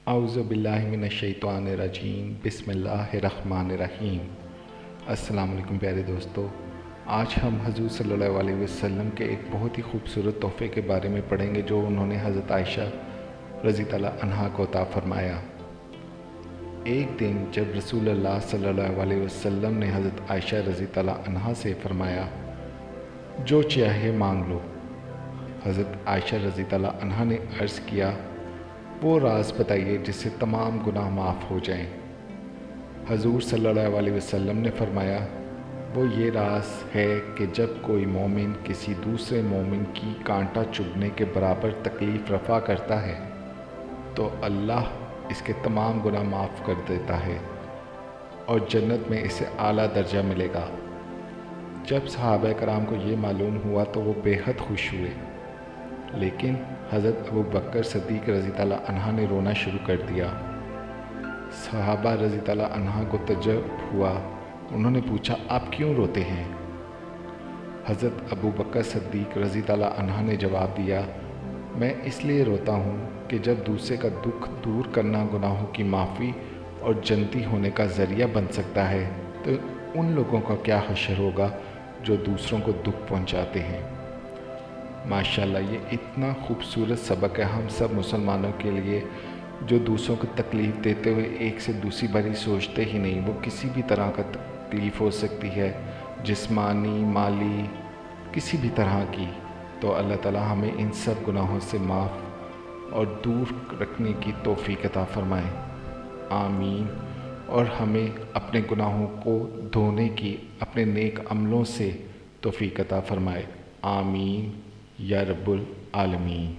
اعوذ باللہ من الشیطان الرجیم بسم اللہ الرحمن الرحیم۔ السلام علیکم پیارے دوستو، آج ہم حضور صلی اللہ علیہ وسلم کے ایک بہت ہی خوبصورت تحفے کے بارے میں پڑھیں گے جو انہوں نے حضرت عائشہ رضی اللہ عنہا کو عطا فرمایا۔ ایک دن جب رسول اللہ صلی اللہ علیہ وسلم نے حضرت عائشہ رضی اللہ عنہا سے فرمایا، جو چاہے مانگ لو۔ حضرت عائشہ رضی اللہ عنہا نے عرض کیا، وہ راز بتائیے جس سے تمام گناہ معاف ہو جائیں۔ حضور صلی اللہ علیہ وسلم نے فرمایا، وہ یہ راز ہے کہ جب کوئی مومن کسی دوسرے مومن کی کانٹا چبھنے کے برابر تکلیف رفع کرتا ہے تو اللہ اس کے تمام گناہ معاف کر دیتا ہے اور جنت میں اسے اعلیٰ درجہ ملے گا۔ جب صحابہ کرام کو یہ معلوم ہوا تو وہ بے حد خوش ہوئے، لیکن حضرت ابو بکر صدیق رضی اللہ عنہ نے رونا شروع کر دیا۔ صحابہ رضی اللہ عنہ کو تعجب ہوا، انہوں نے پوچھا، آپ کیوں روتے ہیں؟ حضرت ابو بکر صدیق رضی اللہ عنہ نے جواب دیا، میں اس لیے روتا ہوں کہ جب دوسرے کا دکھ دور کرنا گناہوں کی معافی اور جنتی ہونے کا ذریعہ بن سکتا ہے تو ان لوگوں کا کیا حشر ہوگا جو دوسروں کو دکھ پہنچاتے ہیں۔ ماشاءاللہ، یہ اتنا خوبصورت سبق ہے ہم سب مسلمانوں کے لیے جو دوسروں کو تکلیف دیتے ہوئے ایک سے دوسری باری سوچتے ہی نہیں۔ وہ کسی بھی طرح کا تکلیف ہو سکتی ہے، جسمانی، مالی، کسی بھی طرح کی، تو اللہ تعالی ہمیں ان سب گناہوں سے معاف اور دور رکھنے کی توفیق عطا فرمائے، آمین۔ اور ہمیں اپنے گناہوں کو دھونے کی اپنے نیک عملوں سے توفیق عطا فرمائے، آمین یا رب العالمین۔